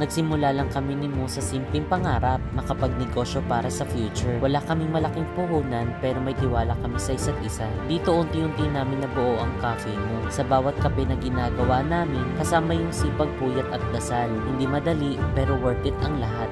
Nagsimula lang kami ni Mo sa simpleng pangarap, makapagnegosyo para sa future. Wala kaming malaking puhunan pero may tiwala kami sa isa't isa. Dito unti-unti namin nabuo ang Cafe Mo. Sa bawat kape na ginagawa namin, kasama yung sipag, puyat at dasal. Hindi madali pero worth it ang lahat.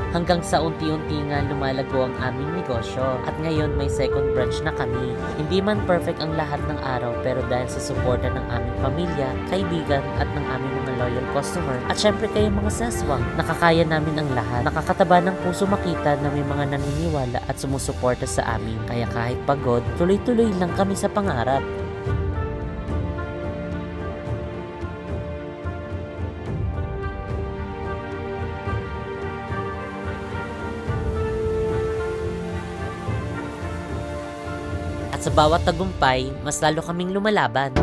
Hanggang sa unti-unti nga lumalago ang aming negosyo at ngayon may second branch na kami. Hindi man perfect ang lahat ng araw pero dahil sa suporta ng aming pamilya, kaibigan at ng aming mga loyal customer at syempre kayo mga seswang, nakakaya namin ang lahat. Nakakataba ng puso makita na may mga naniniwala at sumusuporta sa amin. Kaya kahit pagod, tuloy-tuloy lang kami sa pangarap. At sa bawat tagumpay, mas lalo kaming lumalaban.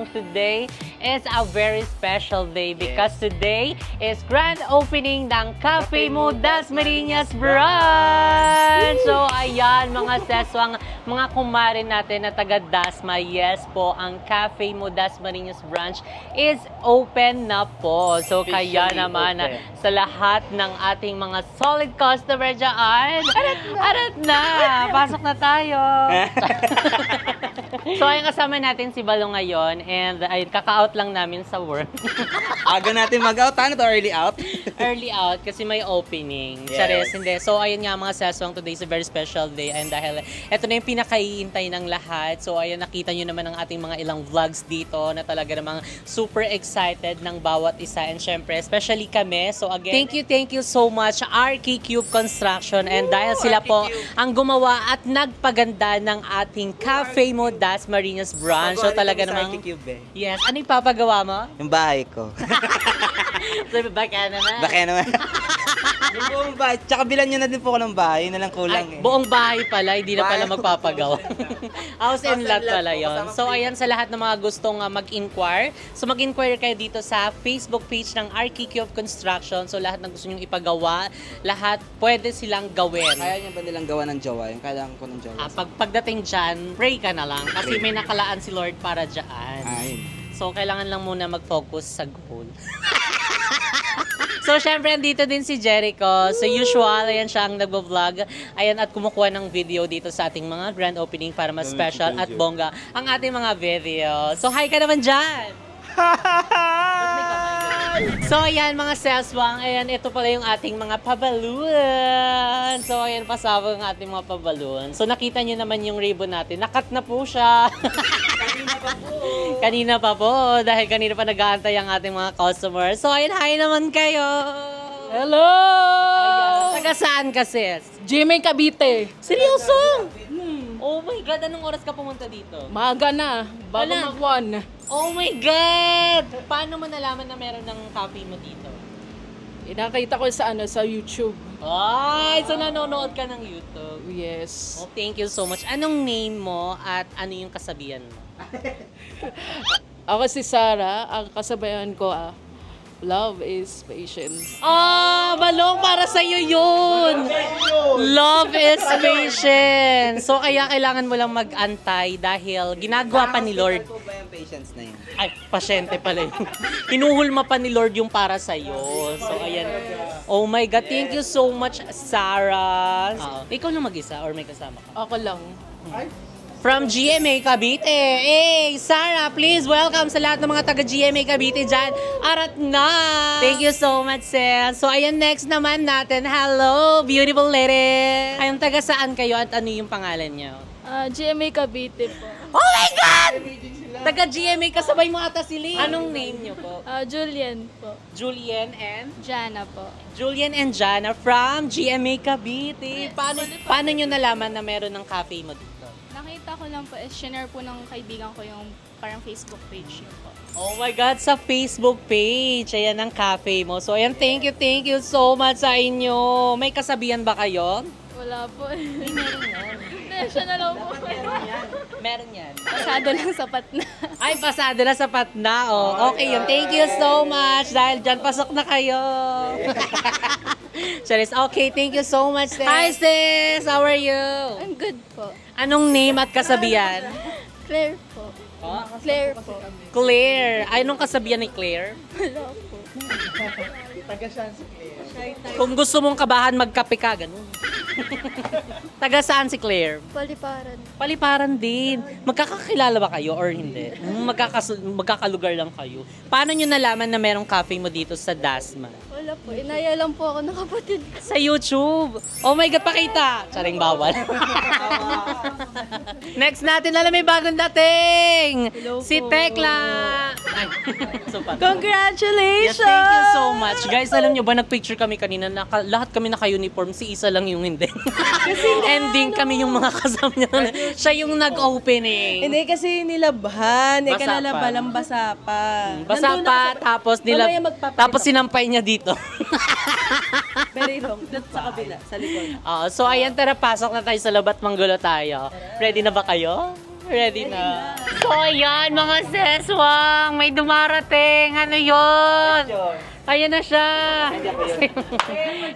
Today is a very special day because today is grand opening ng Cafe Mo Dasmariñas branch. So ayan mga seswang, mga kumare natin na taga Dasma, yes po, ang Cafe Mo Dasmariñas branch is open na po. So kaya naman sa lahat ng ating mga solid customer dyan, arat na, pasok na tayo. So ayun, kasama natin si Balo ngayon and ay kaka-out lang namin sa work. Aga natin mag-out. Ano to? Early out? Early out kasi may opening. Yes. Charis, hindi. So ayun nga mga seswang, today is a very special day and dahil ito na yung pinakaiintay ng lahat. So ayun, nakita nyo naman ang ating mga ilang vlogs dito na talaga namang super excited ng bawat isa and syempre especially kami. So again, thank you so much RK Cube Construction and dahil sila po ang gumawa at nagpaganda ng ating Cafe Mo Dasmariñas branch. So talaga namang yes, ano yung papagawa mo? Yung bahay ko. So baka naman. Baka naman. Yung buong bahay. Tsaka bilan nyo na din po ko ng bahay. Yun na lang kulang eh. Buong bahay pala, hindi na pala magpapagawa. House and lot pala yun. So ayan, sa lahat ng mga gustong mag-inquire. So mag-inquire kayo dito sa Facebook page ng RK Cube Construction. So lahat ng gusto nyong ipagawa, lahat pwede silang gawin. Kaya nyo ba nilang gawa ng jowa? Yung kailangan ko ng jowa. Pagdating dyan, pray ka na lang. Kasi may nakalaan si Lord para dyan. Ay. So kailangan lang muna mag-focus sa goal. So, syempre, andito din si Jericho. So, usual, ayan siya ang nagbo-vlog. Ayan, at kumukuha ng video dito sa ating mga grand opening para mas special at bongga ang ating mga video. So, hi ka naman dyan! Hi! So, ayan mga seswang. Ayan, ito pala yung ating mga pabaluan. So, ayan, pasabog ang ating mga pabaluan. So, nakita nyo naman yung ribbon natin. Nakat na po siya. Kanina pa po. Kanina pa po. Dahil kanina pa nag-aantay ang ating mga customers. So, ayan, hi naman kayo. Hello! Taga saan ka, sis? Jimmy Cavite. Seryoso? Oh my God, anong oras ka pumunta dito? Maaga na, bago Wala. mag-1. Oh my God! Paano mo nalaman na meron ng coffee mo dito? Nakita ko sa YouTube. Ay, so nanonood ka ng YouTube. Yes. Oh, thank you so much. Anong name mo at ano yung kasabihan mo? Ako si Sarah, ang kasabayan ko love is patient. Balong para sa'yo yun! Love is patient. So, kaya kailangan mo lang mag-antay dahil ginagawa pa ni Lord. Po ba yung patience na yun? Ay, pasyente pala yun. Hinuhulma pa ni Lord yung para sa'yo. So, ayan. Oh my God, thank you so much, Sarah. Ikaw lang mag-isa or may kasama ka? Ako lang. From GMA Cavite. Hey, Sarah, please welcome sa lahat ng mga taga GMA Cavite dyan. Arat na! Thank you so much, sis. So, ayan, next naman natin. Hello, beautiful lady. Ayun, taga saan kayo at ano yung pangalan niyo? GMA Cavite po. Oh my God! Taga GMA, kasabay mo ata si Lee. Anong name niyo po? Julian po. Julian and? Jana po. Julian and Jana from GMA Cavite. Paano nyo nalaman na meron ng cafe mo dito? Nakita ko lang po, share po ng kaibigan ko yung parang Facebook page niyo po. Oh my God, sa Facebook page. Ayan ang cafe mo. So, ayan, thank you so much sa inyo. May kasabihan ba kayo? Wala po. Meron yan. Siya na lang po. Meron yan. Pasado lang sapat na. Ay, pasado na, sapat na. Oh, okay yun. Thank you so much. Dahil dyan, pasok na kayo. Charis, okay, thank you so much, sis. Hi, sis. How are you? I'm good po. Anong name at kasabihan? Claire po. Claire po. Claire. Ay, anong kasabihan ni Claire? Wala po. Kung gusto mong kabahan, magkape ka, ganun. Taga saan si Claire? Paliparan. Paliparan din. Magkakakilala ba kayo or hindi? Magkakalugar lang kayo. Paano nyo nalaman na merong cafe mo dito sa Dasma? Wala po. Inaya lang po ako ng kapatid ko. Sa YouTube. Oh my God, pakita. Charing bawal. Next natin, alam, may bagong dating. Si Tekla. Ay, so pa. Congratulations! Yes, thank you so much. Guys, alam nyo ba, nag-picture kami kanina, lahat kami naka-uniform, si isa lang yung hindi. Ending kami yung mga kasama niya. Siya yung nag-opening. Hindi kasi nilabhan, Basa pa. kalalabalang basa pa. Basa Nandun pa, ako tapos Mamaya magpapakita tapos sinampay niya dito. Very wrong, doon sa kabila, sa likod. So ayan, tara, pasok na tayo sa labat, manggulo tayo. Ready na ba kayo? Ready na. So ayan, mga seswang, may dumarating. Ano yun? Ayan na siya.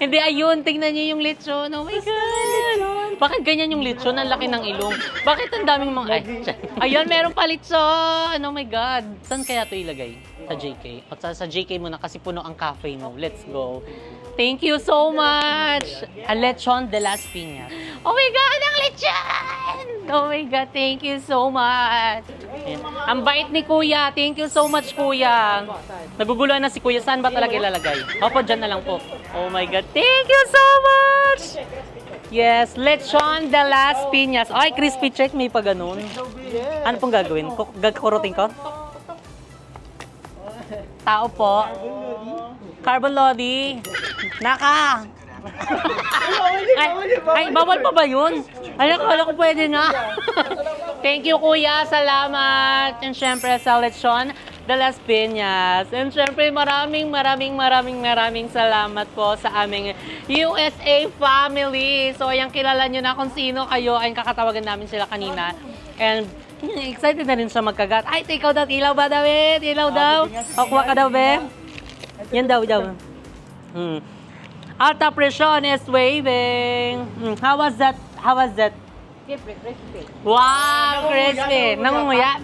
Hindi, ayun. Tingnan niyo yung lechon. Oh my God. Bakit ganyan yung lechon? Ang laki ng ilong. Bakit ang daming mga... Ayun, meron pa lechon. Oh my God. Saan kaya ito ilagay? Sa JK? O sa JK muna kasi puno ang cafe mo. Let's go. Thank you so much. A lechon de las Piñas. Oh my God, ang lechon! Oh my God, thank you so much. Ayan. Ang bait ni Kuya. Thank you so much, Kuya. Naguguluhan na si Kuya. Saan ba talaga ilalagay? Opo, dyan na lang po. Oh my God, thank you so much! Yes, lechon de las Piñas. Ay, crispy check, may pa ganun. Ano pong gagawin? Gagkurutin ko? Tao po. Carbon Lodi. Naka! Ay, bawal pa ba yun? Ay, akala ko pwede na. Thank you, Kuya. Salamat. And syempre, sa lechon de las Piñas. And syempre, maraming salamat po sa aming USA family. So, ayan, kilala nyo na kung sino kayo. Ayun, kakatawagan namin sila kanina. And excited na rin siya magkagat. Ay, take out that ilaw ba, David? Ilaw daw. O, kuha ka daw, be? Yan daw. Alta pressure is waving. How was that? Crispy. Wow, crispy. Nangunguya?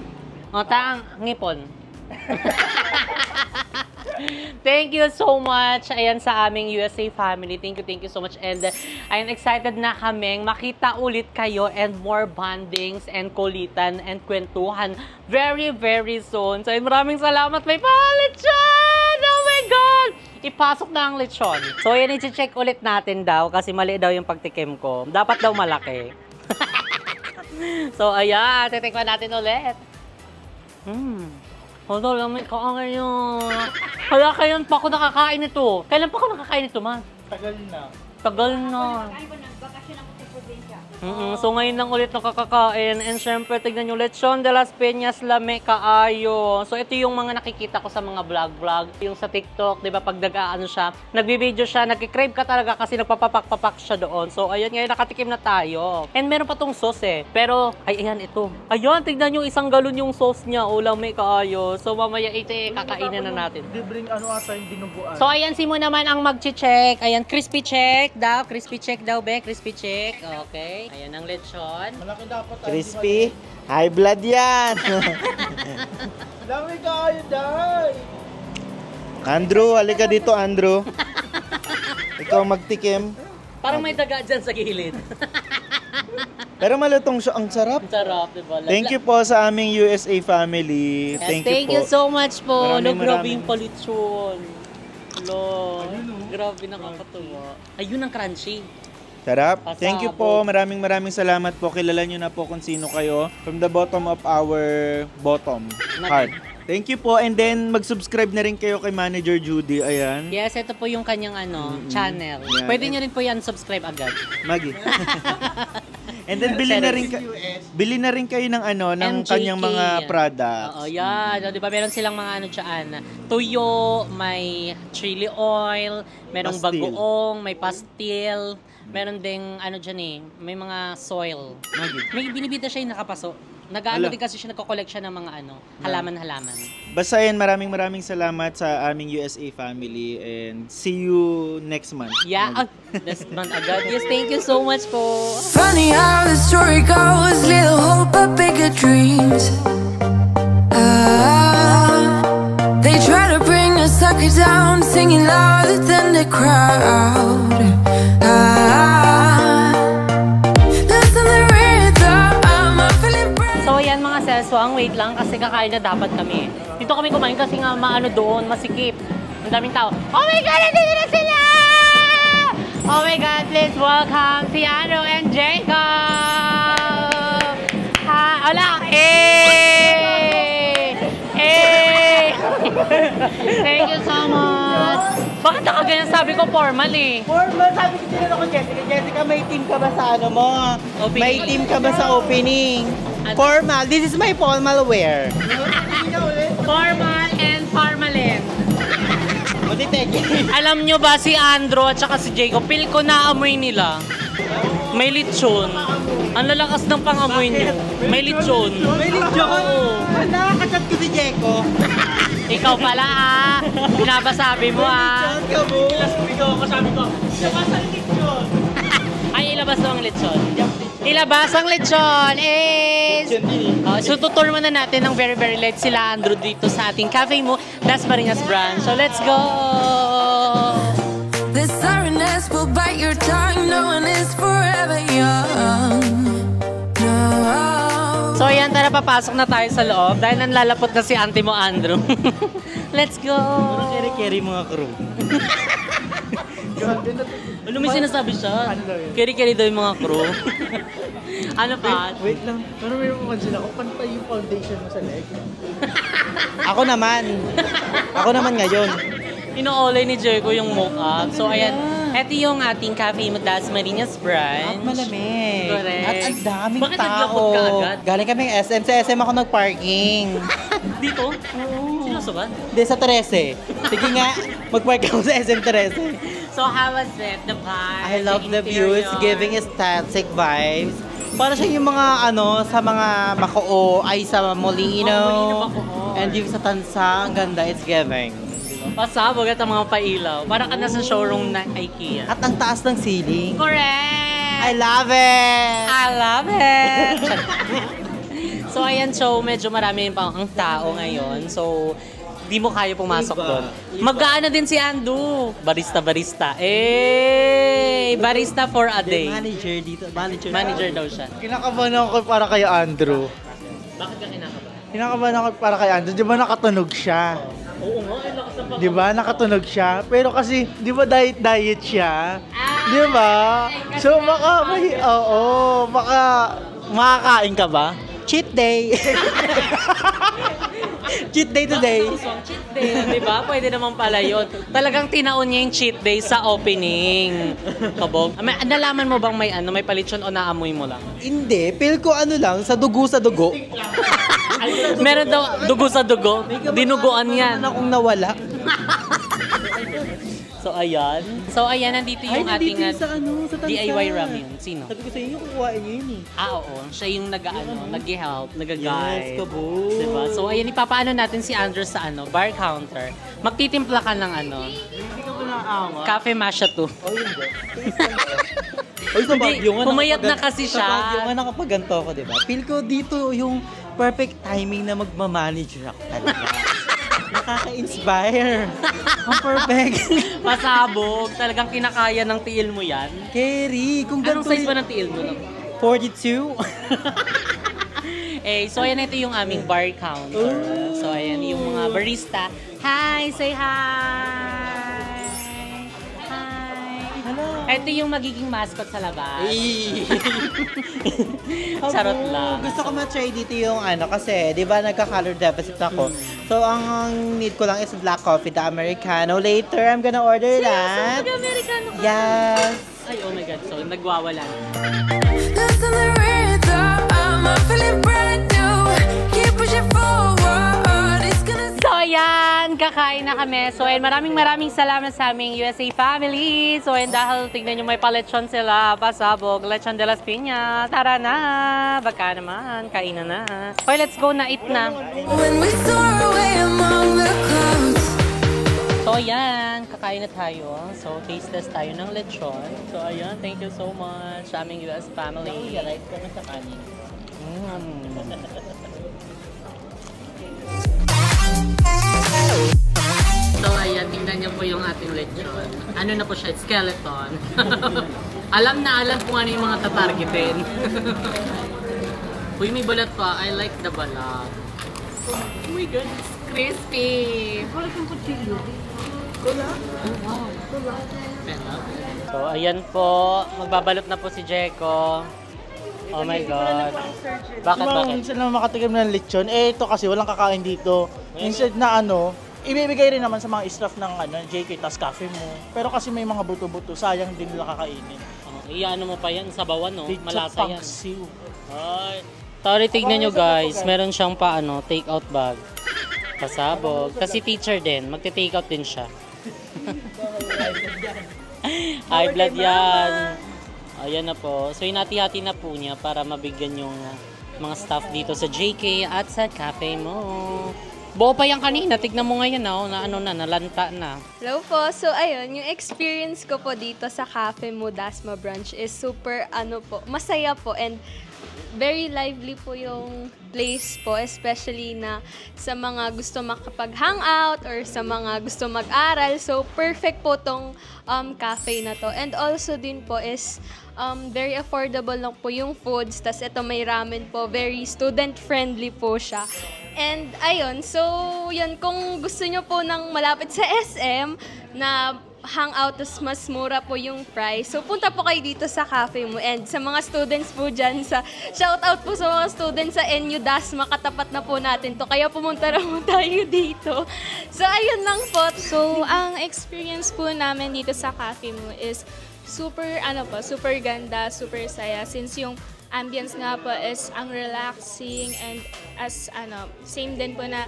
O, tang ngipon. Thank you so much. Ayan sa aming USA family. Thank you so much. And ayan, excited na kaming makita ulit kayo and more bondings and kulitan and kwentuhan very soon. So maraming salamat. May palit siya! Oh my God! ipasok na ang lechon. So, yan, i-check ulit natin daw kasi mali daw yung pagtikim ko. Dapat daw malaki. So, ayan, titikman natin ulit. Hold on, may kaangay yun. Kaya kailan pa ako nakakain ito? Kailan pa ako nakakain ito, man? Tagal na. Tagal na. So ngayon lang ulit nakakakain. And syempre, tignan nyo, lechon de las Peñas lame kaayo. So ito yung mga nakikita ko sa mga vlog. Yung sa TikTok, di ba, pag nag-aano siya, nagbibideo siya, nag-crave ka talaga kasi nagpapapak-papak siya doon. So ayun, ngayon nakatikim na tayo. And meron pa tong sauce eh. Pero, ay ayan, ito. Ayun, tignan nyo, 1 galon yung sauce niya. O lame kaayo. So mamaya ito kakainin na natin. Libreng ano ata yung dinuguan. So ayan, si Mo naman ang mag-check. Ayan, crispy check daw. Crispy check daw, be. Crispy check. Okay. Ayan ang lechon. Malaki dapat. Crispy. High blood yan. Dami kayo, Day! Andrew, halika dito, Andrew. Ikaw magtikim. Parang may daga dyan sa gilid. Pero malutong siya. Ang sarap. Ang sarap, diba? Thank you po sa aming USA family. Yes, Thank you po. so much po. Maraming, Grabe maraming. yung palitsyon. Hello. Grabe, nakakatuwa. Ayun ang crunchy. Sarap. Pasabog. Thank you po. Maraming salamat po. Kilala nyo na po kung sino kayo. From the bottom of our bottom heart. Thank you po. And then, mag-subscribe na rin kayo kay Manager Judy. Ayan. Yes, ito po yung kanyang channel. Yeah. Pwede nyo rin po yan subscribe agad. Maggie. And then, bili na rin kayo ng ng MJK. kanyang mga products. Oo, yan. Di ba, meron silang mga dyan. Tuyo, may chili oil, merong Pastil. bagoong, may pastil, meron ding dyan may mga soil. May binibida siya yung nakapaso. Nag-ano Ala. din kasi siya, nagko-collect siya ng mga halaman-halaman. Basta yan, maraming salamat sa aming USA family. And see you next month. Yeah, this month agad. Yes, thank you so much po. Funny how the story goes, little hope but bigger dreams. They try to bring a sucker down, singing louder than the crowd. Listen the rhythm, I'm feeling brave. So ayan mga seswang, wait lang kasi kakain na dapat kami. Dito kami kumain kasi nga doon, masikip. Ang daming tao. Oh my God, nandito na sila! Oh my God, please welcome si Andrew and Jacob! Hola! Thank you so much! Bakit nakaganyan sabi ko formal eh? Formal, sabi ko tinanong ko Jessica. Jessica, may team ka ba sa Opening. May team ka ba sa opening? Formal. This is my formal wear. Formal and formalin. Mutiteke. Alam nyo ba si Andrew at saka si Jacob, feel ko naamoy nila. May lechon. Ang lalakas ng pangamoy nyo. May lechon. May lechon. Nakakachat ko si Jeko. Ikaw pala binabasabi mo Lechon ka mo. Ay, ilabas ang lechon. Ilabas ang lechon. So tutur muna natin ng very very late sila Andrew dito sa ating Cafe Mo Dasmariñas branch. So let's go! This sorrowness will bite your tongue. No one is forever young. No. So ayan, tara, papasok na tayo sa loob dahil nanlalapot na si auntie mo, Andrew. Let's go! Carry mga crew. Ano may sinasabi siya? Keri-keri daw yung mga crew. Ano pa? Wait lang. Pero may mapansin ako, pantay yung foundation mo sa leg. Ako naman ngayon. Ino-olay ni Jericho yung mock-up. So ayan, eto yung ating Cafe mo Dasmariñas branch. Malamig. Correct. At ang daming Bakit tao. naglapot ka agad? Galing kami SM. Sa SM ako nag-parking. Dito? Seryoso ba? Hindi, sa 13. Sige nga, mag-park ako sa SM 13. So how was it? The vibe? I love the view. It's giving aesthetic vibes. Para siya yung mga sa mga Macao, ay sa Molino. Molino, Macao. And yung sa Tansa, ang ganda, it's giving. Pasabog at ang mga pailaw. Para ka na sa showroom ng IKEA. At ang taas ng ceiling. Correct! I love it! I love it! So ayan, so medyo marami pa ang tao ngayon. So di mo kaya pumasok doon. Mag-aano din si Andu. Barista. Barista for a day. Manager dito. Manager daw siya. Kinakabahan ako para kay Andrew. Bakit ka kinakabahan? Kinakabahan ako para kay Andrew. Di ba nakatunog siya? Oo nga, ay lakas ng Di ba? Nakatunog siya. Pero kasi, di ba diet siya? Di ba? So baka baka makakain ka ba? Cheat day. Cheat day today. Cheat day, di ba? Pwede naman pala yun. Talagang tinaon niya yung cheat day sa opening. Kabog. Nalaman mo bang may palitsyon o naamoy mo lang? Hindi, feel ko lang, sa dugo. Meron daw dugo sa dugo. Dinuguan yan. Ano akong nawala? So ayan, nandito yung ating sa Tansa. DIY Ramyun. Sino? Sabi ko sa inyo, kukuhain niyo yun Oo. Siya yung nag-help, nag-guide. Yes, kabog. Diba? So ayan, ipapaano natin si Andrew sa bar counter. Magtitimpla ka ng Hindi ka ba naawa? Cafe Masha 2. Oh, hindi. Oy, sa Baguio nga. Pumayat na kasi siya. Sa Baguio nga nakapaganto ako, di ba? Feel ko dito yung perfect timing na magmamanage ako talaga. Nakaka-inspire. Ang perfect. Pasabog. Talagang kinakaya ng tiil mo yan. Kerry, kung Anong ganito size ba ng tiil mo? 42. So ayan, ito yung aming bar counter. So ayan, yung mga barista. Hi! Say hi! Hello! Ito yung magiging mascot sa labas. Charot lang. Gusto ko ma-try dito yung kasi di ba nagka-color deficit ako. So ang need ko lang is black coffee, the Americano. Later, I'm gonna order that. Mag-Americano ka? Yes! Ay, oh my God. So, nagwawala. Listen the rhythm, I'm feeling brand new. Keep pushing forward, it's gonna. So, ayan, kakain na kami. So, ayan, maraming salamat sa aming USA family. So, ayan, dahil tignan nyo may palechon sila, pasabog, lechon de las piñas. Tara na, baka naman, kainan na. Okay, let's go na, eat na. When we soar away among the clouds. So, ayan, kakain na tayo. So, taste test tayo ng lechon. So, ayan, thank you so much sa aming US family. Right ka na sa kanin. So, ayan, tingnan niyo po yung ating lechon. Ano na po siya? Skeleton. alam kung ano yung mga tatargetin. Uy, may balat pa. I like the balat. Oh my God, it's crispy. Parang yung kutsilyo. Oh, wow. So, ayan po. Magbabalot na po si Jeko. Oh my God. Bakit? Minsan lang makatikim ng lechon. Ito kasi walang kakain dito. Instead na ibibigay rin naman sa mga staff ng JK tas cafe mo. Pero kasi may mga buto-buto, sayang din nila kakainin. Iyaano mo pa yan, sabawan, no? Malasa yan. Pangsiw. Ay. Sorry, tignan nyo guys. Meron siyang take out bag. Pasabog. Kasi teacher din. Magte-take out din siya. High blood yan. Ayan na po. So, hinati-hati na po niya para mabigyan yung mga staff dito sa JK at sa cafe mo. Buo pa yan kanina. Tignan mo ngayon nalanta na. Hello po. So, ayun, yung experience ko po dito sa cafe mo, Dasma Branch is super, masaya po and very lively po yung place po, especially na sa mga gusto makapag-hangout or sa mga gusto mag-aral. So, perfect po tong cafe na to. And also din po is very affordable lang po yung foods. Tas ito may ramen po. Very student-friendly po siya. And ayun, so yun, kung gusto nyo po ng malapit sa SM na hangout, tas mas mura po yung price. So, punta po kayo dito sa cafe mo. And sa mga students po dyan, shout out po sa mga students sa NU Dasma, katapat na po natin to. Kaya pumunta na po tayo dito. So, ayun lang po. So, ang experience po namin dito sa cafe mo is super ganda, super saya. Since yung ambience nga po is ang relaxing and same din po na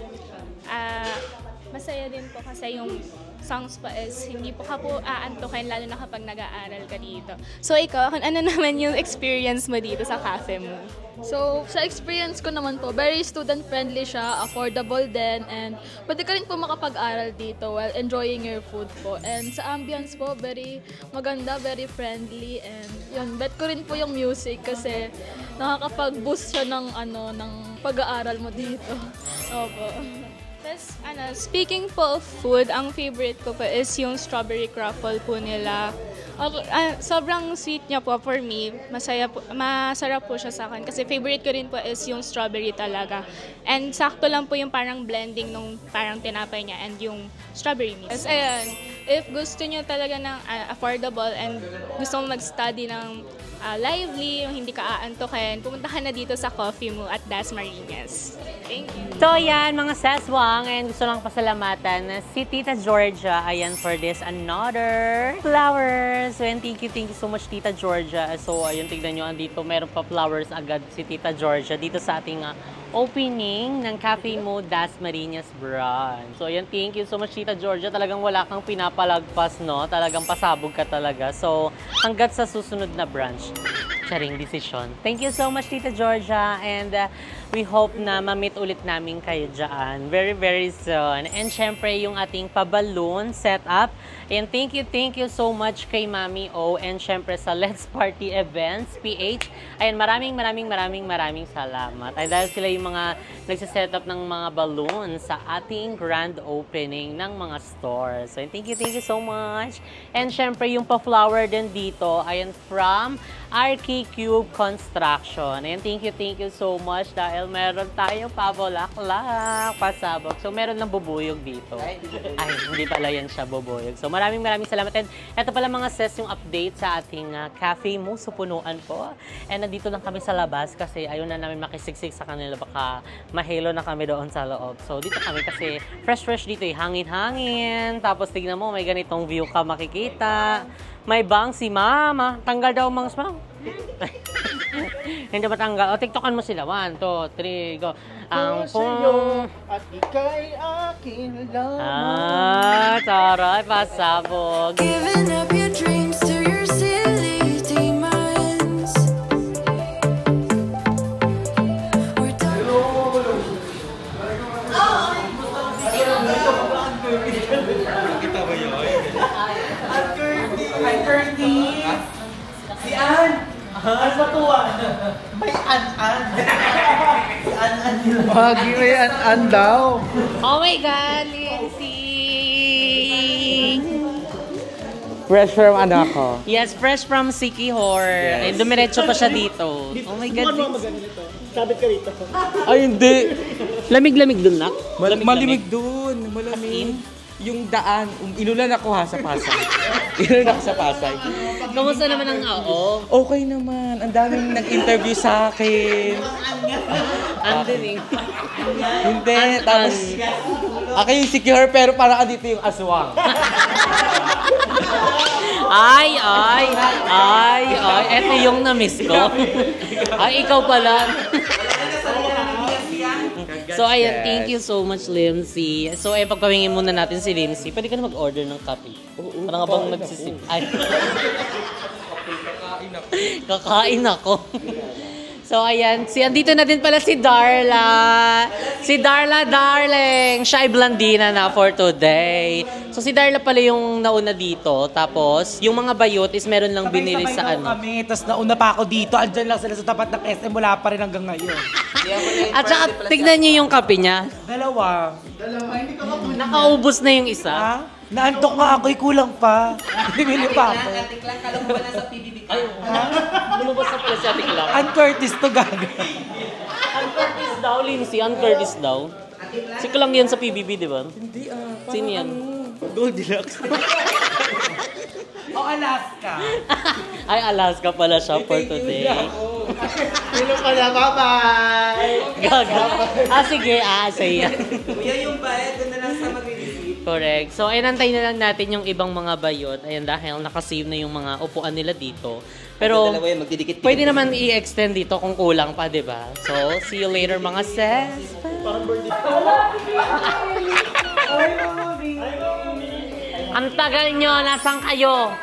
masaya din po kasi yung songs pa is hindi po ka po aantukin lalo na kapag nag-aaral ka dito. So ikaw, ano naman yung experience mo dito sa cafe mo? So, sa experience ko naman po, very student-friendly siya, affordable din, and pwede ka rin po makapag-aral dito while enjoying your food po. And sa ambience po, very maganda, very friendly, and yun, bet ko rin po yung music kasi nakakapag-boost siya ng pag-aaral mo dito. Opo. Tapos, speaking po of food, ang favorite ko po is yung strawberry croffle po nila. Sobrang sweet niya po for me. Masarap po siya sa akin. Kasi favorite ko rin po is yung strawberry talaga. And sakto lang po yung parang blending nung parang tinapay niya and yung strawberry mix. Ayan, if gusto niyo talaga ng affordable and gusto mo mag-study ng lively, yung hindi ka aantokin, pumunta ka na dito sa Coffee Mo at Dasmariñas. Thank you. So yan mga saswang, and gusto lang pasalamatan si Tita Georgia, ayan, for this another flowers. And thank you so much Tita Georgia. So ayun, tignan nyo, andito meron pa flowers agad si Tita Georgia dito sa ating opening ng Cafe Mo Dasmariñas branch. So ayan, thank you so much Tita Georgia. Talagang wala kang pinapalagpas, no? Talagang pasabog ka talaga. So hanggat sa susunod na branch, sharing decision. Thank you so much Tita Georgia, and we hope na ma-meet ulit namin kayo dyan very soon. And syempre yung ating pa-balloon setup. And thank you so much kay Mami O, and syempre sa Let's Party Events PH. Ayan, maraming salamat. Ay dahil sila yung mga nagsiset-up ng mga balloon sa ating grand opening ng mga stores. So thank you so much. And syempre yung pa-flower din dito, ayan, from RK Cube Construction. Ayan, thank you so much dahil meron tayong pabulaklak, pasabog. So meron lang bubuyog dito. Ay, hindi pala yan siya bubuyog. So maraming salamat. And ito pala mga sis yung update sa ating Cafe Mo. Supunuan po. And nandito lang kami sa labas kasi ayaw na namin makisiksik sa kanila. Baka mahilo na kami doon sa loob. So dito kami kasi fresh dito eh. Hangin-hangin. Tapos tignan mo, may ganitong view ka makikita. May bang si Mama. Tanggal daw mga smang. Hindi ba tanggal? O, tiktokan mo sila. 1, 2, 3, go. Ang pong... At ika'y akin lamang. Taray, pasabog. Giving up your dreams to your silly demons. We're done. Hi, Curtis! Si Ann! Ang matuwan! May Ann-Ann! Si Ann-Ann nila. Magi, may an daw. Oh my God, Lindsay! Fresh from anak ko. Yes, fresh from Sikihor. Yes. Dumiretso pa siya dito. Oh my God, Lindsay. Sabit ka rito. Ay, hindi. Lamig-lamig dun, nak? Malimig dun. Malamig. Yung daan, inulan ako ha sa Pasay. Inulan ako sa Pasay. Kamusta naman ang Okay naman. Ang daming nag-interview sa akin. Andun eh. Hindi. Tapos, ako yung secure pero parang andito yung aswang. Ay. Eto yung na-miss ko. Ay, ikaw pala. So, ayan, thank you so much, Lindsay. So, pagpawingin muna natin si Lindsay. Pwede ka na mag-order ng kape. Parang nga bang nagsisip. Ay. Kakain ako. So, ayan. Andito na din pala si Darla. Si Darla, darling. Siya ay blandina na for today. So, si Darla pala yung nauna dito. Tapos, yung mga bayot is meron lang binili sa ano. Kami, tapos nauna pa ako dito. Andyan lang sila sa tapat ng SM. Wala pa rin hanggang ngayon. At saka, tignan niyo yung kape niya. Dalawa. Hindi ka mapuna. Nakaubos na yung isa. Ha? Naantok nga ako, kulang pa. Bibili pa ako. Atik lang, kalong ba na sa PBB ka? Lumabas na pala si Ate Clau. Ann Curtis to gaga. Ann Curtis daw, Lindsay. Ann Curtis daw. Si Clang yan sa PBB, di ba? Hindi Sino yan? Goldilocks. O Alaska. Ay, Alaska pala siya for today. Sino pala? Bye-bye! Gaga. Sige. Say yan. Kuya, yung bayad, doon na lang sa mag-receive. Correct. So, inantay na lang natin yung ibang mga bayot. Ayan, dahil nakasave na yung mga upuan nila dito. Pero, pwede naman i-extend dito kung kulang pa, di ba? So, see you later, mga sis. Parang birthday. Ang tagal nyo, nasan kayo?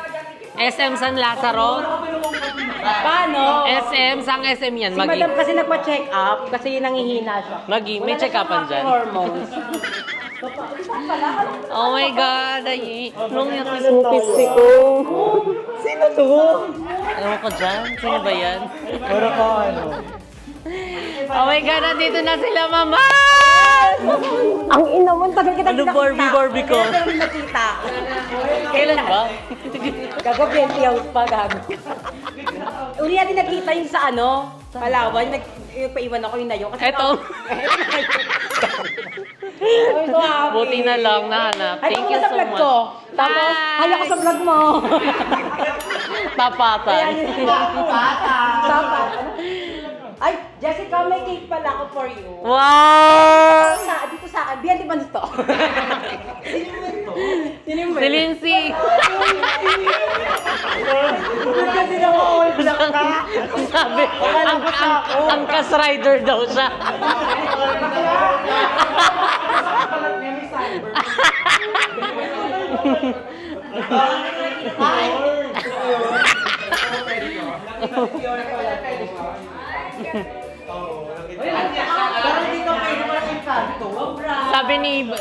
SM San Lazaro? Paano? SM, sang SM yan? Si madam kasi nagpa-check up kasi nangihina siya. May check-upan dyan. Hormones. Oh my God! Nung yung ko. Sino to? Ewan ko dyan. Sino ba yan? Pero ko ano? Oh my God! Nandito na sila, Mama! Ang ina mo, tagal kita Ano Barbie ko? Kailan kami nakita? Kailan ba? Gago, 20 hours pa, gago. Uli natin nakita yung sa ano, Palawan, paiwan ako yung nayo. Eto. Buti na lang nahanap. Thank you so much. Tapos, haya ko sa vlog mo. Tapatan. Tapatan. Ay, Jessica, may cake pala ako for you. Wow! Dito sa akin. Biyan, di ba nito? Sino mo? Si Lindsay. Kasi naman all black ka. Sabi, ang cast rider daw siya.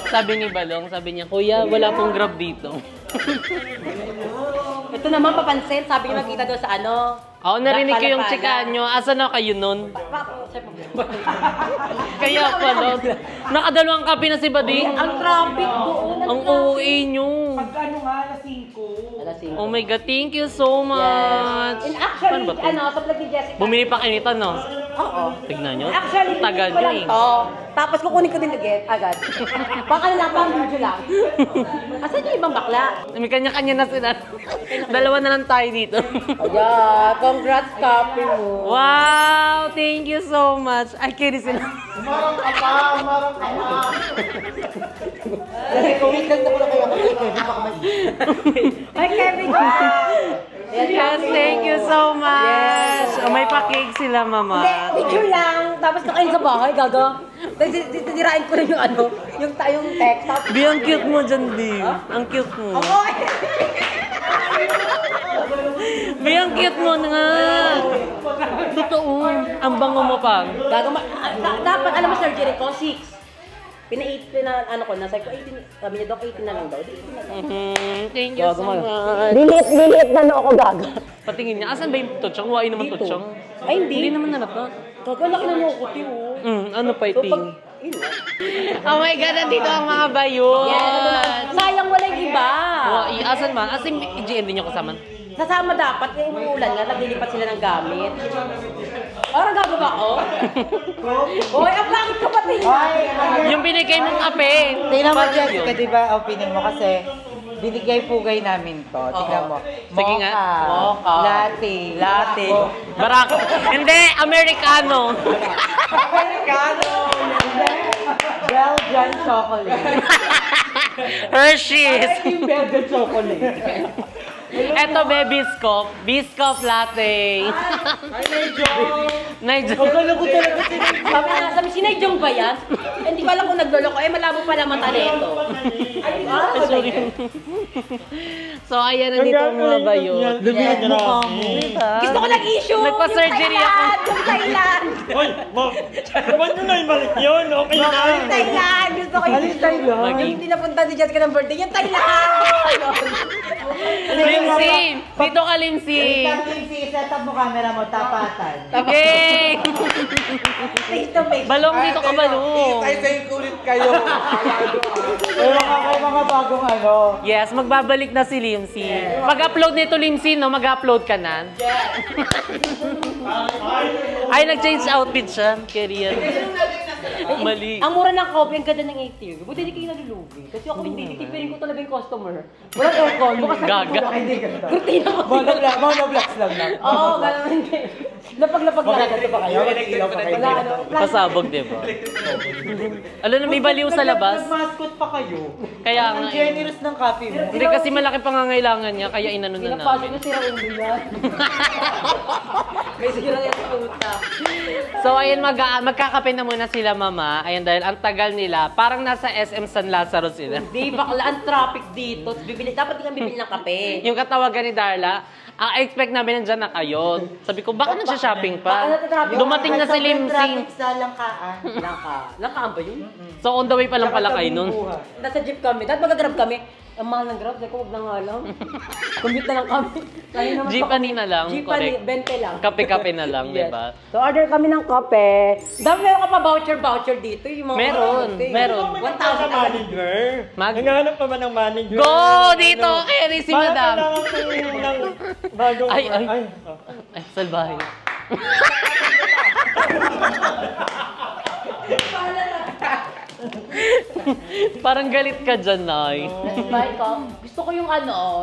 Sabi ni Balong, sabi niya, Kuya, wala pong Grab dito. Ito naman papansin, sabi niya nakita doon sa ano. Oo, narinig ko yung chikaan nyo. Asa na kayo nun? Kaya pala. Nakadalawang kape na si Bading. Ang traffic doon. Ang uuwi nyo. Pagkano nga, alas 5. Oh my God, thank you so much. And actually, Paano ba to? sa vlog ni Jessica. Bumili pa kayo nito, no? Oo. Tignan nyo. Actually, Tagal ko nyo lang eh. to. Tapos kukunin ko din agad. Baka na lang, pang video lang. Asan yung ibang bakla? May kanya-kanya na sila. Dalawa na lang tayo dito. Ayan, congrats, copy mo. Wow! Thank you so much. Ay, kiri sila. Umarang ka pa. Wait lang na ko na kayo. Hi, Kevin. Yes, thank you so much. Oh, may pa-cake sila, Mama. Hindi, picture lang. Tapos nakain sa bahay, gaga. Titirain ko rin yung ano, yung text. Bi, ang cute mo dyan, Bi. Ang cute mo. Bi, ang cute mo nga. Totoo. Ang bango mo pa. Gaga, dapat, alam mo, surgery ko, 6. Ano ko, nasa ko 18, sabi niya, Doc, 18 na lang daw. Thank you so much. Lilit na ako, gaga. Patingin niya, asan ba yung tutsang? Wai naman tutsang. Ay, hindi. Hindi naman nalata. Gaga, laki na mo kuti, oh. Ano pa iting? Oh my God, nandito ang mga bayot. Sayang wala yung iba. Asan man? Asan yung GM din yung kasama? Sasama dapat, kaya umuulan nga, naglilipat sila ng gamit. Parang gagawa ko. Hoy, ang bakit ka pati? Yung binigay mong ape. Tingnan mo, Jessica, di ba, opinion mo kasi binigay-pugay namin to. Tingnan mo. Sige nga. Mocha. Latte. Barak. Hindi, Americano. Belgian chocolate. Hershey's. Belgian chocolate. Eto, be, Biscoff. Biscoff latte. Nigel. Sabi si Naijong ba yan? Hindi ko alam kung nagloloko. Malabo pala mata nito. Sorry. So, ayan, nandito ang mga bayot. Lumihan mo ka mo. Gusto ko nag-issue! Nagpa-surgery ako. Yung Thailand! Hoy, huwag nyo na ibalik yun. Okay na. Yung Thailand! Gusto ko yung Thailand. Yung hindi napunta si Jessica ng birthday. Yung Thailand! Lindsay! Dito ka, Lindsay! Lindsay, set up mo camera mo, tapatan. Yay! Face to face. Balong, dito ka, Balong. Say ulit kayo. Pero kayo mga bagong ano. Yes, magbabalik na si Lindsay. Mag-upload nito, Lindsay, no? Mag-upload ka na. Ay, nag-change outfit siya. Career. Mali. Ang mura ng coffee, ang ganda ng ATV. Buti hindi kayo nalulugi. Kasi ako hindi, titipirin ko talaga yung customer. Walang aircon, bukas Gaga. kurtina ko. Monovlogs lang na. Oo, gano'n hindi. Lapag-lapag na. Ito pa kayo? Mag-ilaw pa kayo? Wala, ano. Pasabog, di ba? Alam na, may baliw sa labas. Nag-mascot pa kayo. Kaya nga. Ang generous ng coffee mo. Hindi kasi malaki pangangailangan niya, kaya inano na Pinapasok namin. ko sira ulo yan. May sira yan sa utak. So, ayan, magkakape na muna sila, Mama. Ayan, dahil ang tagal nila. Parang nasa SM San Lazaro sila. Di bakla, ang traffic dito. Dapat kang bibili ng kape. Yung katawagan ni Darla, ang expect namin nandiyan na kayo. Sabi ko, baka nagsha-shopping pa. Dumating na si Limsing. Traffic sa Langkaan. Langkaan ba yun? So, on the way pa lang pala kayo nun. Nasa jeep kami. Dahil magagrab kami. Ang mahal ng Grab, ko huwag na nga lang. Commute na lang kami. Jeepney na lang, Jeepney, correct. 20 lang. Kape-kape na lang, di Yes. ba? So, order kami ng kape. Dapat meron ka pa voucher dito. Yung mga Meron, meron. 1,000 manager. Naghahanap pa ba ng manager? Go! Dito, Kerry, si Madam. Kailangan ng bagong... Ay. Ay, salbahe. Parang galit ka dyan, Nay. Gusto ko yung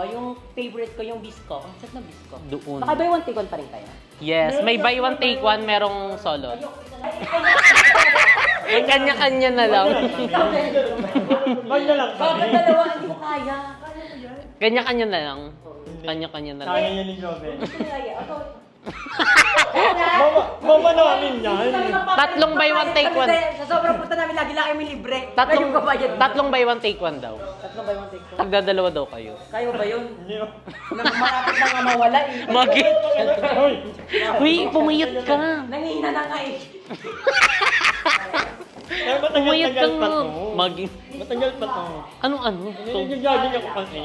yung favorite ko, yung Bisco. Ang sarap ng Bisco. Doon. Baka buy one take one pa rin kayo? Yes, may buy one take one, merong solo. Kanya-kanya na lang. Wag na lang. Bakit dalawa? Hindi ko kaya. Kanya-kanya na lang. Kanya-kanya na lang. Kaya niya ni Joven. Mama namin yan. Tatlong buy one take one. Sa sobrang punta namin, lagi lang kami libre. Tatlong buy one take one daw. Tatlong buy one take one. Tagdadalawa daw kayo. Kaya ba yun? Malapit na nga mawala eh. Magi. Uy, pumayat ka. Nangihina na nga eh. Pumayat ka nga. Magi. Matagal pa to. Ano? Nag-jogging ako kasi.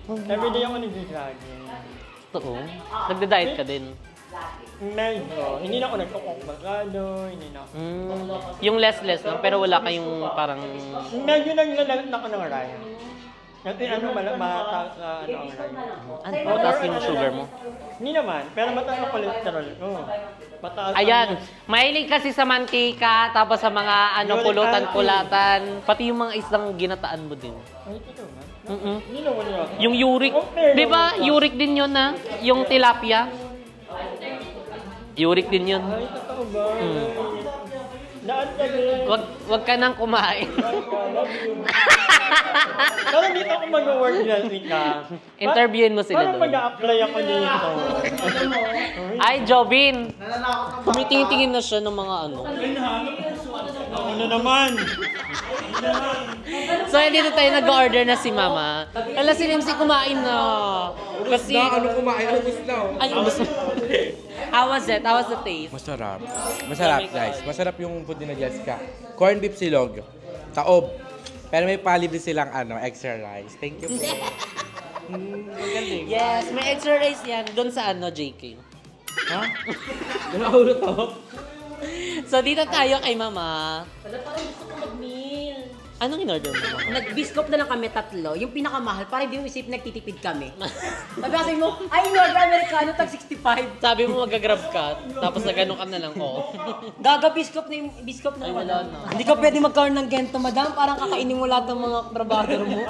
Everyday ako nag-jogging. Totoo. Nagda-diet ka din. Medyo. Hindi na ako nagkukukbagado, hindi na ako. Yung less lang, pero wala kayong parang... Medyo naglalat na ako ng raya. Kasi mataas na ang raya. Ano? Mataas yung sugar mo? Hindi naman, pero mataas ang cholesterol ko. Mataas Ayan, mahilig kasi sa mantika, tapos sa mga pulutan-pulatan, pati yung mga isang ginataan mo din. Ay, ito ba? Hindi naman yun. Yung uric, di ba? Uric din yun na, yung tilapia. Uric din yun. Ay, totoo ba? Daan ka din. Wag ka nang kumain. Pero dito ako mag-work yan, Rika. Interviewin mo sila Parang doon. mag-a-apply ako dito. Ay, Jobin! Tumitingin-tingin na siya ng mga ano. Ano naman? So, dito tayo nag-order na si Mama. Ala, si Limsi kumain na. Kasi... kumain? Ano gusto na? Ay, gusto. How was it? How was the taste? Masarap. Masarap, guys. Masarap yung food ni Jessica. Corn beef silog. Taob. Pero may palibre silang extra rice. Thank you po. Yes, may extra rice yan. Doon sa JK. Ha? Nakaulo to? So, dito tayo kay Mama. Wala pa rin gusto ko mag-meal. Anong in-order mo? Nag-biscop na lang kami tatlo. Yung pinakamahal, para hindi mo isip nagtitipid kami. Sabi mo, ay, in-order Americano, tag 65. Sabi mo mag-grab ka, tapos na gano'n ka na lang, oo. Gaga-biscop na yung biscop na wala na. Hindi ka pwede magkaroon ng gento, madam. Parang kakainin mo lahat ng mga trabador mo.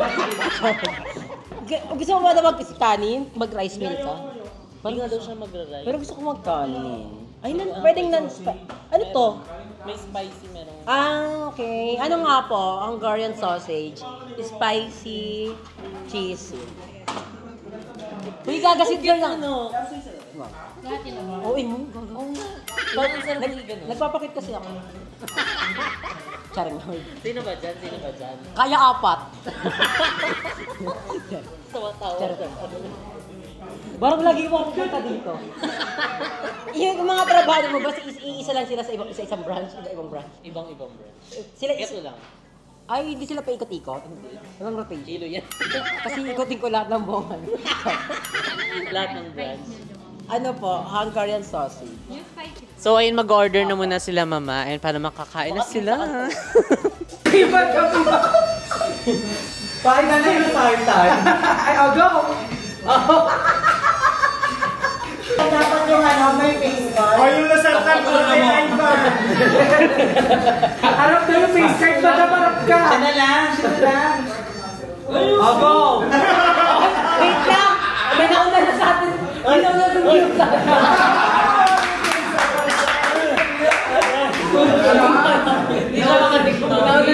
Gusto mo ba na mag-kanin? Mag-rice meal ka? Hindi nga daw siya mag-rice. Pero gusto ko mag-kanin. Ay, pwedeng ano to? May spicy meron. Okay. Ano nga po? Hungarian sausage. Spicy cheese. Uy, gagasit ka lang. Oo, mo. Nagpapakit kasi ako. Charing hard. Sino ba dyan? Kaya 4. Tawa-tawa. Barang lagi mo ako punta dito. Yung mga trabaho mo ba, isa lang sila sa isang branch, ibang branch? Ibang branch. Sila Ito lang. Ay, hindi sila paikot-ikot? Walang rotation. Kilo yan. Kasi ikotin ko lahat ng buwan. Lahat ng branch. Ano po, Hungarian sausage. So, ayun, mag-order na muna sila, Mama. And para makakain na sila. Kain na yung tartan. Ay, go! Dapat yung may face card. O yung nasartan ko na yung Harap na yung face card, harap ka. Siya na lang. Go! Wait lang! May nauna na sa atin. May nauna na sa atin. Hindi ka makatikbo.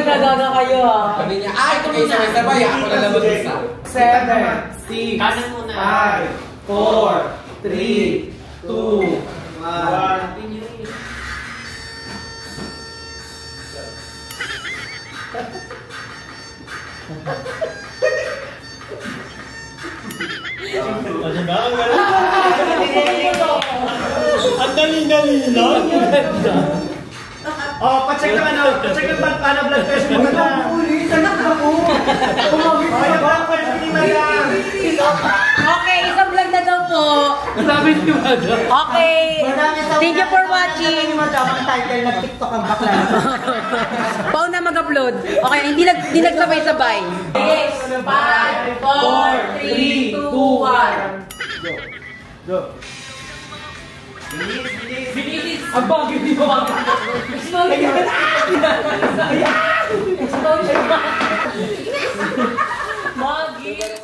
Nauna kayo ha. Sabi niya, ay, ito kayo sabay-sabay. Ako na lang mag-isa. 7, 6, 5, 4, 3, 2, 1. Ang dali-dali lang. Oh, pacheck naman paano blood pressure ni madam. Anak ako. Ay, ba ang pressure ni madam? Okay, isang vlog na daw po. Sabi ni madam. Okay. Thank you for watching. Madam, ang title ng TikTok ang bakla. Pao na mag-upload. Okay, hindi nagsabay-sabay. 6, 5, 4, 3, 2, 1. Go. Bilis! Ang bagay ni Mama! Explosion!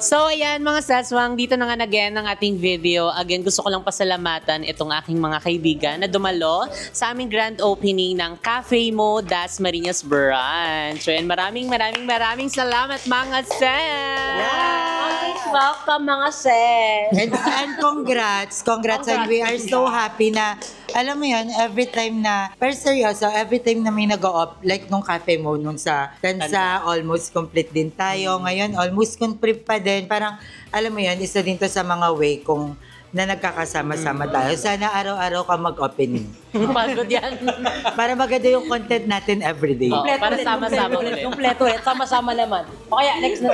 So ayan mga saswang, dito na nga again ang ating video. Again, gusto ko lang pasalamatan itong aking mga kaibigan na dumalo sa aming grand opening ng Cafe Mo Dasmariñas Branch. So and maraming salamat mga sis! Welcome mga sis! And congrats. And we are so happy na, alam mo yun, every time na, pero seryoso, every time na may nag-o-op, like nung Cafe Mo, nung sa Tansa, almost complete din tayo. Ngayon, almost complete pa din. Parang, alam mo yun, isa din to sa mga way kung na nagkakasama-sama tayo. Sana araw-araw ka mag-opening. Pagod yan. Para maganda yung content natin everyday. Para sama-sama ulit. Kompleto ulit. Sama-sama naman. O kaya, next na.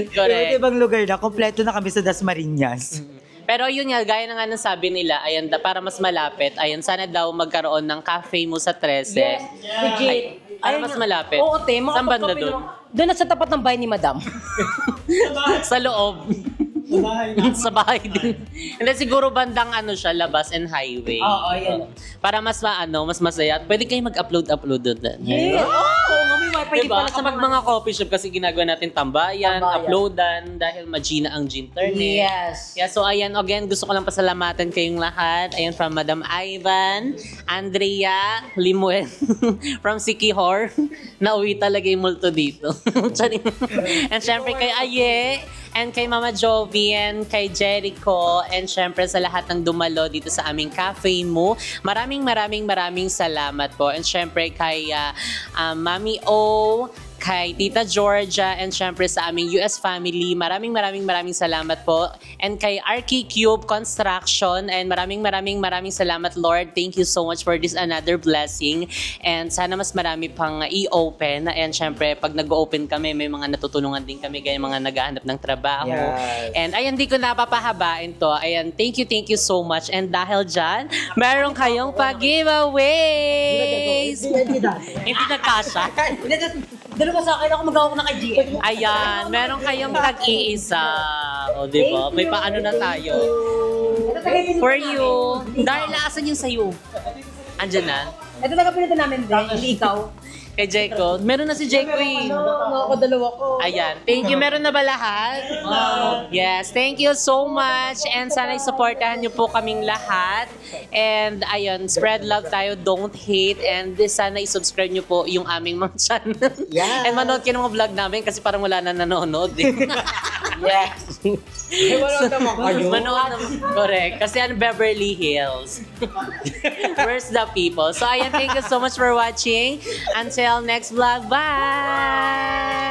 Correct. Ibang lugar na, kompleto na kami sa Dasmariñas. Pero yun nga, gaya na nga ng sabi nila, ayan, para mas malapit, ayan, sana daw magkaroon ng cafe mo sa 13. Yes, legit. Para mas malapit. Oo, te. Saan banda doon? Doon na sa tapat ng bahay ni Madam. Sa loob. Sa bahay din. Hindi, siguro bandang siya, labas and highway. Oo, yan. Para mas mas masaya. Pwede kayo mag-upload doon. Yeah. Oo, may wifi Diba? pala sa Kapag mga coffee shop kasi ginagawa natin tambayan, uploadan, dahil magina ang internet. Yes. Yeah, so ayan, again, gusto ko lang pasalamatan kayong lahat. Ayan, from Madam Ivan, Andrea, Limuel, from Sikihor. Nauwi talaga yung multo dito. And syempre kay Aye, and kay Mama Jovian, kay Jericho, and syempre sa lahat ng dumalo dito sa aming Cafe Mo. Maraming salamat po. And syempre kay Mami O, kay Tita Georgia, and syempre sa aming US family. Maraming salamat po. And kay Archie Cube Construction, and maraming salamat, Lord. Thank you so much for this another blessing. And sana mas marami pang i-open. And syempre, pag nag-open kami, may mga natutulungan din kami, gaya mga naghahanap ng trabaho. Yes. And ayan, di ko napapahabain to. Ayan, thank you so much. And dahil dyan, meron kayong pag-giveaways. Hindi nagkasya. Dalawa sa akin, ako mag-awak na kay GM. Ayan, meron kayong tag-iisa. O, diba? May paano na tayo. For you. Dahil asan yung sayo? Andyan na. Ito tagapilitan namin din, hindi ikaw. Kay Jeko. Meron na si Jeko eh. Ako, dalawa ko. Ayan. Thank you. Meron na ba lahat? Yes. Thank you so much. And sana i-supportahan niyo po kaming lahat. And ayun, spread love tayo. Don't hate. And sana i-subscribe niyo po yung aming mga channel. Yeah. And manood kayo ng mga vlog namin kasi parang wala na nanonood eh. Yes. Manood naman kayo. Manood naman. Correct. Kasi Beverly Hills. Where's the people? So ayan, thank you so much for watching. Until next vlog. Bye!